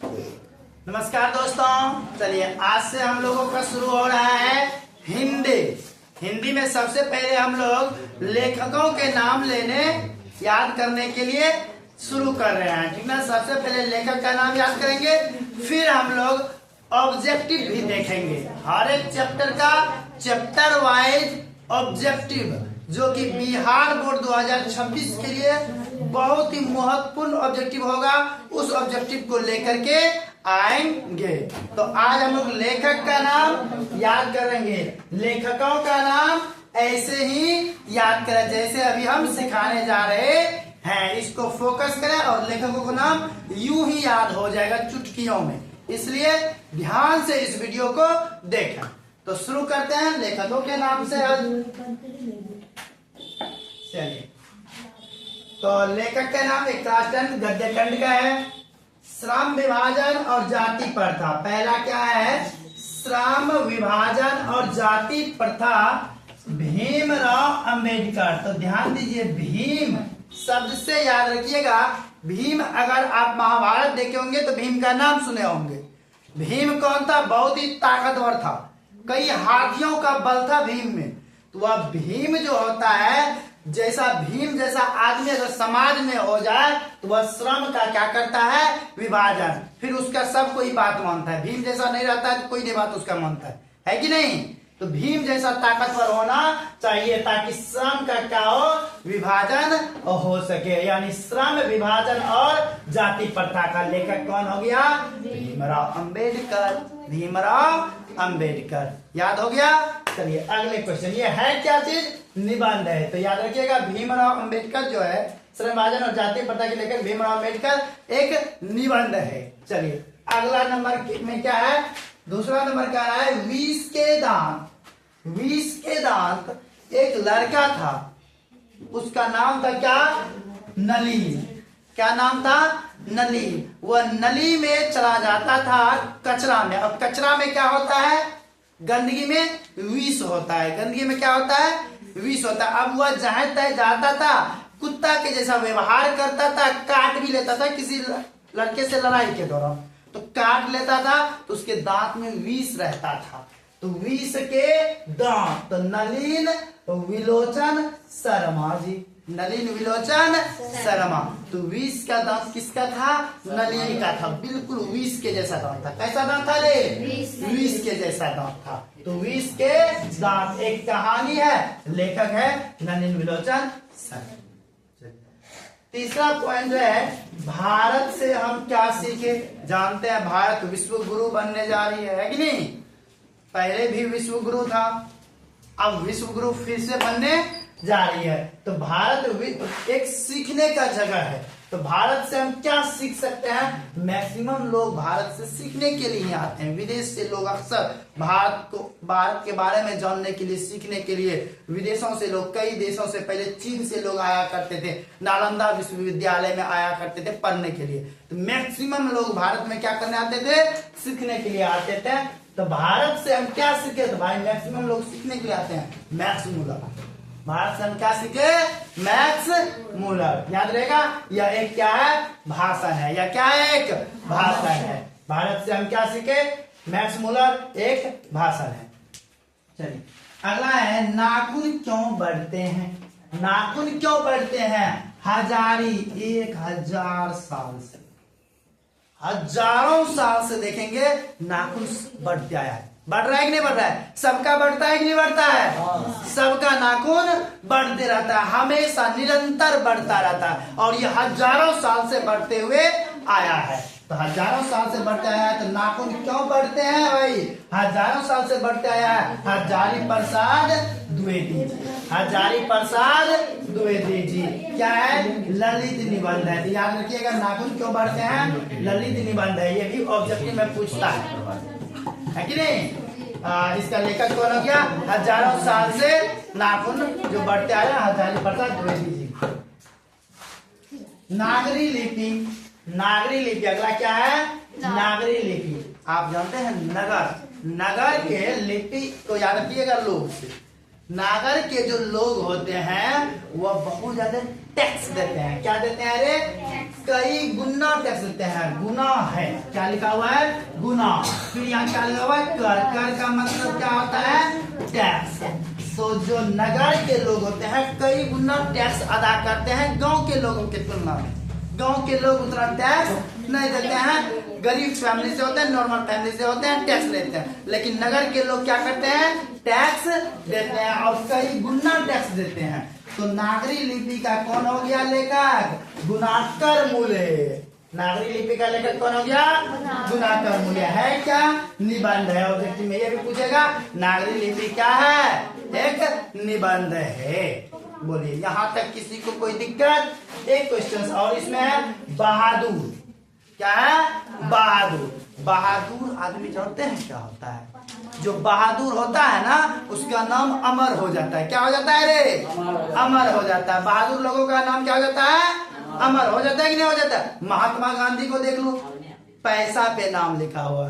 नमस्कार दोस्तों, चलिए आज से हम लोगों का शुरू हो रहा है हिंदी में सबसे पहले हम लोग लेखकों के नाम लेने याद करने के लिए शुरू कर रहे हैं। ठीक ना। सबसे पहले लेखक का नाम याद करेंगे, फिर हम लोग ऑब्जेक्टिव भी देखेंगे। हर एक चैप्टर का चैप्टर वाइज ऑब्जेक्टिव, जो कि बिहार बोर्ड 2026 के लिए बहुत ही महत्वपूर्ण ऑब्जेक्टिव होगा, उस ऑब्जेक्टिव को लेकर के आएंगे। तो आज हम लोग लेखक का नाम याद करेंगे। लेखकों का नाम ऐसे ही याद करें जैसे अभी हम सिखाने जा रहे हैं। इसको फोकस करें और लेखकों का नाम यूं ही याद हो जाएगा चुटकियों में, इसलिए ध्यान से इस वीडियो को देखें। तो शुरू करते हैं लेखकों के नाम से आज। चलिए, तो लेखक का नाम एक काष्टन गद्य खंड का है। श्रम विभाजन और जाति प्रथा, पहला क्या है? श्रम विभाजन और जाति प्रथा, भीमराव अंबेडकर। तो ध्यान दीजिए, भीम शब्द से याद रखिएगा। भीम, अगर आप महाभारत देखे होंगे तो भीम का नाम सुने होंगे। भीम कौन था? बहुत ही ताकतवर था, कई हाथियों का बल था भीम में। तो वह भीम जो होता है, जैसा भीम जैसा आदमी अगर समाज में हो जाए तो वह श्रम का क्या करता है? विभाजन। फिर उसका सब कोई बात मानता है। भीम जैसा नहीं रहता है तो कोई नहीं बात उसका मानता है कि नहीं? तो भीम जैसा ताकतवर होना चाहिए ताकि श्रम का क्या हो? विभाजन हो सके। यानी श्रम विभाजन और जाति प्रथा का लेखक कौन हो गया? भीमराव अंबेडकर। भीमराव अंबेडकर याद हो गया। चलिए अगले क्वेश्चन, ये है क्या चीज? निबंध है। तो याद रखिएगा, भीमराव अंबेडकर जो है श्रम विभाजन और जाति प्रथा के लेखक भीमराव अंबेडकर एक निबंध है। चलिए अगला नंबर में क्या है? दूसरा नंबर क्या है? विष के दांत। विष के दांत एक लड़का था, उसका नाम था क्या? नलीन। क्या नाम था? नलीन। वह नली में चला जाता था कचरा में। अब कचरा में क्या होता है? गंदगी में विष होता है। गंदगी में क्या होता है? विष होता है। अब वह जहां तक जाता था, कुत्ता के जैसा व्यवहार करता था, काट भी लेता था किसी लड़के से लड़ाई के दौरान। तो काट लेता था तो उसके दांत में विष रहता था। तो विष के दांत, तो नलीन विलोचन शर्मा जी। नलीन विलोचन शर्मा। तो विष का दांत किसका था? नलीन का था। बिल्कुल विष के जैसा दांत था। कैसा दांत था रे? विष के जैसा दांत था। तो विष के दांत एक कहानी है, लेखक है नलीन विलोचन शर्मा। तीसरा पॉइंट जो है, भारत से हम क्या सीखे? जानते हैं भारत विश्व गुरु बनने जा रही है कि नहीं? पहले भी विश्व गुरु था, अब विश्व गुरु फिर से बनने जा रही है। तो भारत एक सीखने का जगह है। तो भारत से हम क्या सीख सकते हैं? मैक्सिमम लोग भारत से सीखने के लिए आते हैं। विदेश से लोग अक्सर भारत के बारे में जानने के लिए, सीखने के लिए विदेशों से लोग, कई देशों से, पहले चीन से लोग आया करते थे, नालंदा विश्वविद्यालय में आया करते थे पढ़ने के लिए। तो मैक्सिमम लोग भारत में क्या करने आते थे? सीखने के लिए आते थे। तो भारत से हम क्या सीखे? तो भाई मैक्सिमम लोग सीखने के लिए आते हैं। Max Muller. भारत से हम क्या सीखे? Max Muller. याद रहेगा, यह एक क्या है? भाषण है। या क्या है? एक भाषण है। भारत से हम क्या सीखे? मैक्स मूलर एक भाषण है। चलिए अगला है, नाखून क्यों बढ़ते हैं? नाखून क्यों बढ़ते हैं? हजारी 1000 साल से, हजारों साल से देखेंगे नाखून बढ़ते आया है। बढ़ रहा है कि नहीं बढ़ रहा है? सबका बढ़ता है कि नहीं बढ़ता है? सबका नाखून बढ़ते रहता है, हमेशा निरंतर बढ़ता रहता है। और ये हजारों साल से बढ़ते हुए आया है। तो हजारों साल से बढ़ते आया है। तो नाखून क्यों बढ़ते हैं भाई? हजारों साल से बढ़ते आया है। हजारी प्रसाद द्विवेदी जी। हजारी प्रसाद द्विवेदी जी क्या है? ललित निबंध है। तो याद रखिएगा, नाखून क्यों बढ़ते हैं? ललित निबंध है। ये भी ऑब्जेक्टिव में पूछता है कि नहीं? इसका लेखक कौन हो गया? हजारों साल से नाखून जो बढ़ते आया, हजारी प्रसाद द्विवेदी जी। नागरी लिपि। नागरी लिपि अगला क्या है? नागरी लिपि। आप जानते हैं नगर, नगर के लिपि को याद रखिएगा लोग से। नागर के जो लोग होते हैं वह बहुत ज्यादा टैक्स देते हैं। क्या देते हैं? अरे कई गुना टैक्स देते हैं। गुना है, क्या लिखा हुआ है? गुना। फिर यहाँ क्या लिखा हुआ है? कर। कर का मतलब क्या होता है? टैक्स। तो जो नगर के लोग होते हैं कई गुना टैक्स अदा करते हैं गांव के लोगों की तुलना में। गांव के लोग उतना टैक्स नहीं देते हैं। गरीब फैमिली से होते हैं, नॉर्मल फैमिली से होते हैं, टैक्स लेते हैं। लेकिन नगर के लोग क्या करते हैं? टैक्स देते हैं और कई गुना टैक्स देते हैं। तो नागरी लिपि का कौन हो गया लेखक? गुणाकर मूल्य। नागरी लिपि का लेखक कौन हो गया? गुणाकर मूल्य। है क्या? निबंध है। ऑब्जेक्टिव में ये भी पूछेगा नागरी लिपि क्या है? एक निबंध है। बोलिए यहाँ तक किसी को कोई दिक्कत? एक क्वेश्चन और इसमें है बहादुर। क्या है? बहादुर। बहादुर आदमी जानते हैं क्या होता है? जो बहादुर होता है ना उसका नाम अमर हो जाता है। क्या हो जाता है रे? अमर हो जाता है। बहादुर लोगों का नाम क्या हो जाता है? अमर हो जाता है कि नहीं हो जाता है? महात्मा गांधी को देख लो, पैसा पे नाम लिखा हुआ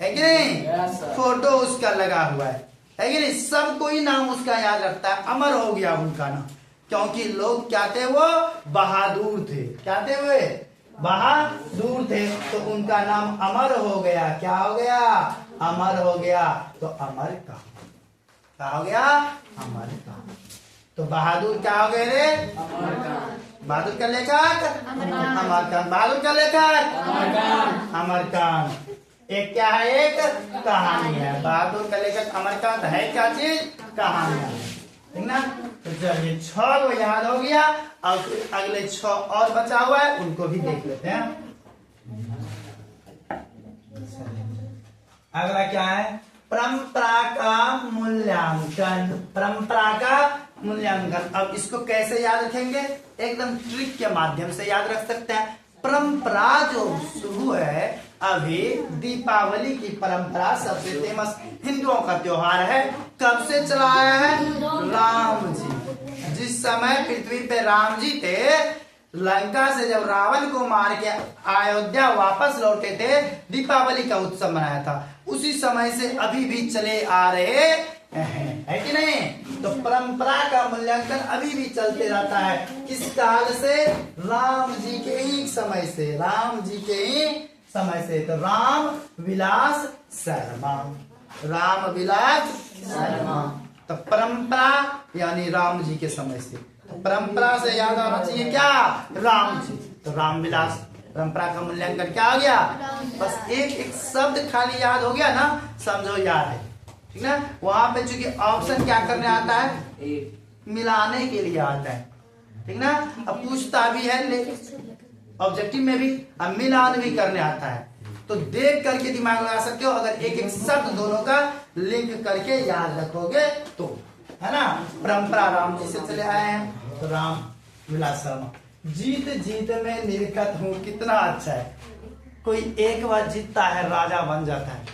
है कि नहीं? फोटो उसका लगा हुआ है कि नहीं? सब कोई नाम उसका याद रखता है। अमर हो गया उनका नाम, क्योंकि लोग क्या थे? वो बहादुर थे। क्या थे वे? बहादुर थे। तो उनका नाम अमर हो गया। क्या हो गया? अमर हो गया। तो अमर का क्या हो गया? अमर का। तो बहादुर क्या हो गए रे? बहादुर का लेखक अमरकांत। बहादुर का लेखक अमरकांत। एक क्या है? एक कहानी है। बहादुर का लेखक अमरकांत है क्या चीज? कहानियां, ठीक ना? तो चलिए 6 को याद हो गया। और अगले 6 और बचा हुआ है, उनको भी देख लेते हैं। अगला क्या है? परंपरा का मूल्यांकन। परंपरा का मूल्यांकन। अब इसको कैसे याद रखेंगे? एकदम ट्रिक के माध्यम से याद रख सकते हैं। परंपरा जो शुरू है अभी दीपावली की परंपरा सबसे फेमस हिंदुओं का त्योहार है। कब से चला आया है? राम जी। जिस समय पृथ्वी पे राम जी थे, लंका से जब रावण को मार के अयोध्या वापस लौटे थे, दीपावली का उत्सव मनाया था। उसी समय से अभी भी चले आ रहे हैं, है कि नहीं? तो परंपरा का मूल्यांकन अभी भी चलते रहता है। किस काल से? राम जी के ही समय से। राम जी के ही समय से। तो राम विलास शर्मा। राम विलास शर्मा। तो परंपरा यानी राम जी के समय से। तो परंपरा से याद आना चाहिए क्या? राम जी। तो राम विलास। परंपरा का मूल्यांकन क्या हो गया? बस एक एक शब्द खाली याद हो गया ना, समझो याद है, ठीक ना? वहां पे चूंकि ऑप्शन क्या करने आता है? मिलाने के लिए आता है, ठीक ना? अब पूछता भी है ऑब्जेक्टिव में भी, अब मिलान भी करने आता है। तो देख करके दिमाग लगा सकते हो। अगर एक एक शब्द दोनों का लिंक करके याद रखोगे तो, है ना? परंपरा राम जी से चले आए हैं। तो राम विलास शर्मा। जीत जीत में निर्गत हूँ। कितना अच्छा है। कोई एक बार जीतता है राजा बन जाता है,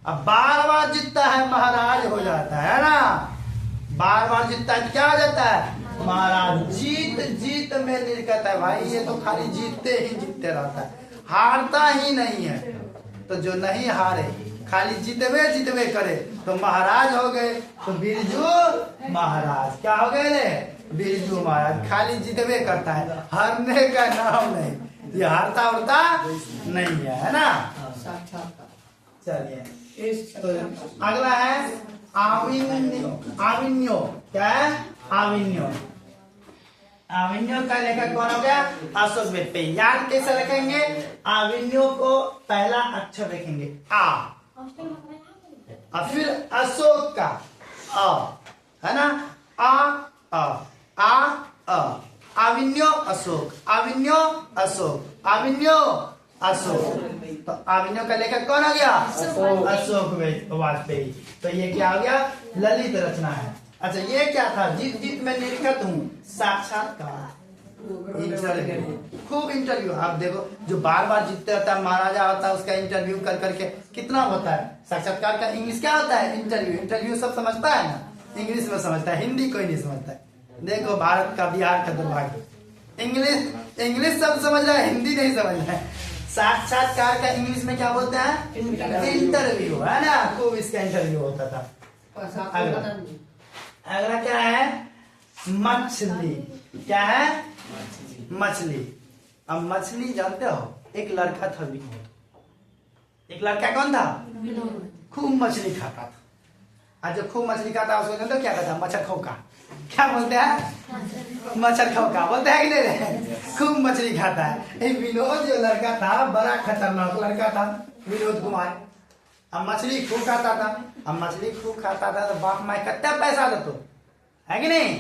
अब बार बार जीतता है महाराज हो जाता है ना? बार बार जीतता है क्या हो जाता है? महाराज। जीत जीत में निर्गत है भाई। ये तो खाली जीतते ही जीतते रहता है, हारता ही नहीं है। तो जो नहीं हारे, खाली जीतवे जीतवे करे, तो महाराज हो गए। तो बिरजू महाराज। क्या हो गए रे? बिरजू महाराज। खाली जीतवे करता है, हारने का नाम नहीं। ये हारता उड़ता नहीं है ना? चलिए तो अगला है आविन्यो। आविन्यो क्या है? आविन्यो। आविन्यो का लेखक कौन हो गया? अशोक वाजपेयी। याद कैसे रखेंगे? आविन्यो को पहला अक्षर रखेंगे आ, और फिर अशोक का अ, है ना? आ आविन्यो अशोक। आविन्यो अशोक। आविन्यो अशोक। तो आविन्यो का लेखक कौन हो गया? अशोक वाजपेयी। तो ये क्या हो गया? ललित रचना है। अच्छा ये क्या था? जीत जीत में निर्गत हूँ। साक्षात्कार। इंटरव्यू। खूब इंटरव्यू। आप देखो जो बार बार जीतते रहता है महाराजा होता है, उसका इंटरव्यू कर करके कितना होता है। साक्षात्कार का इंग्लिश क्या होता है? इंटरव्यू। इंटरव्यू सब समझता है ना? इंग्लिश में समझता है, हिंदी कोई नहीं समझता है। देखो भारत का, बिहार का दुर्भाग्य। इंग्लिश सब समझ रहा है, हिंदी नहीं समझ रहा है। साक्षात्कार का इंग्लिश में क्या बोलते हैं? इंटरव्यू, है ना? खूब इसका इंटरव्यू होता था। अगला क्या है? मछली। क्या है? मछली। अब मछली जानते हो, एक लड़का था विनोद। एक लड़का कौन था? खूब मछली खाता था। आज जो खूब मछली खाता उसको जानते हो क्या कहता? मच्छर खौका। क्या बोलते हैं? मच्छर खौका बोलते हैं कि नहीं? खूब मछली खाता है। विनोद जो लड़का था बड़ा खतरनाक लड़का था, विनोद कुमार। अब मछली खूब खाता था। अब मछली खूब खाता था तो बाप माई कितना पैसा देते है कि नहीं?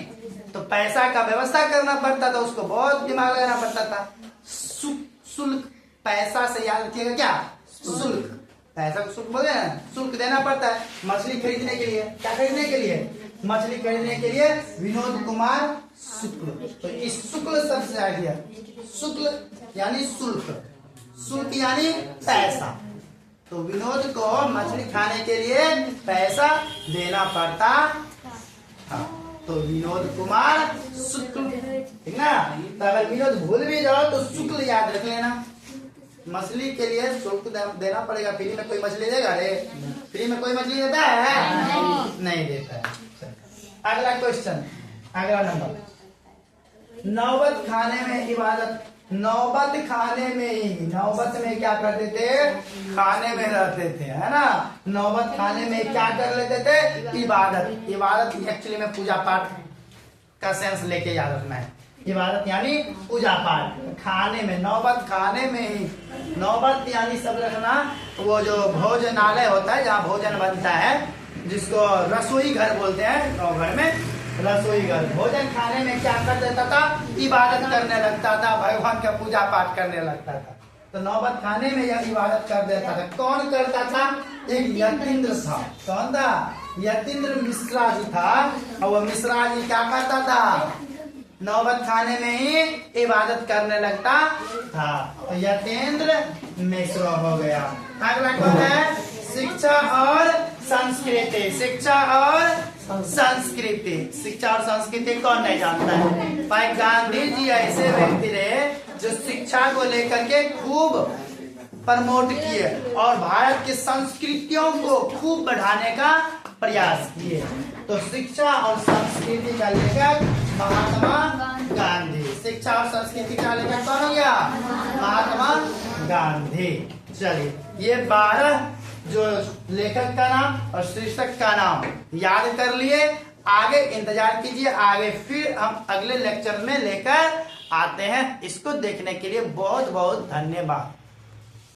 तो पैसा का व्यवस्था करना पड़ता था उसको, बहुत दिमाग लगाना पड़ता था। शुल्क, पैसा से याद रखिएगा क्या? शुल्क। पैसा को शुल्क बोलते हैं, शुल्क देना पड़ता है मछली खरीदने के लिए। क्या खरीदने के लिए? मछली खरीदने के लिए विनोद कुमार शुक्ल। तो इस शुक्ल शब्द से आ गया, शुक्ल यानी शुल्क, शुल्क यानी पैसा। तो विनोद को मछली खाने के लिए पैसा देना पड़ता था, तो विनोद कुमार शुक्ल, ठीक ना? तो अगर विनोद भूल भी जाओ तो शुक्ल याद रख लेना। मछली के लिए शुल्क देना पड़ेगा। फ्री में कोई मछली देगा रे? फ्री में कोई मछली देता है? नहीं देता है। अगला क्वेश्चन, अगला नंबर, नौबत खाने में इबादत। नौबत खाने में ही, नौबत में क्या करते थे? खाने में रहते थे, है ना? नौबत खाने में क्या कर लेते थे? इबादत। इबादत एक्चुअली में पूजा पाठ का सेंस लेके याद रखना है। इबादत यानी पूजा पाठ। खाने में, नौबत खाने में ही, नौबत यानी सब रखना वो जो भोजनालय होता है जहाँ भोजन बनता है, जिसको रसोई घर बोलते हैं। गाँव घर में रसोई घर। भोजन खाने में क्या कर देता था? इबादत करने लगता था, भगवान का पूजा पाठ करने लगता था। तो नौबत खाने में यह इबादत कर देता था। कौन करता था? एक यतीन्द्र था। कौन था? यतीन्द्र मिश्रा जी था। और वो मिश्रा जी क्या करता था? नौबत खाने में ही इबादत करने लगता था। तो यतीन्द्र मिश्रा हो गया। अगला कौन है? शिक्षा और संस्कृति। शिक्षा और संस्कृति। शिक्षा और संस्कृति कौन नहीं जानता है? भाई गांधी जी ऐसे व्यक्ति रहे जो शिक्षा को लेकर के खूब प्रमोट किए और भारत की संस्कृतियों को खूब बढ़ाने का प्रयास किए। तो शिक्षा और संस्कृति का लेखक महात्मा गांधी। शिक्षा और संस्कृति का लेखक कौन हो गया? महात्मा गांधी। चलिए, ये 12 जो लेखक का नाम और शीर्षक का नाम याद कर लिए। आगे इंतजार कीजिए, आगे फिर हम अगले लेक्चर में लेकर आते हैं। इसको देखने के लिए बहुत बहुत धन्यवाद।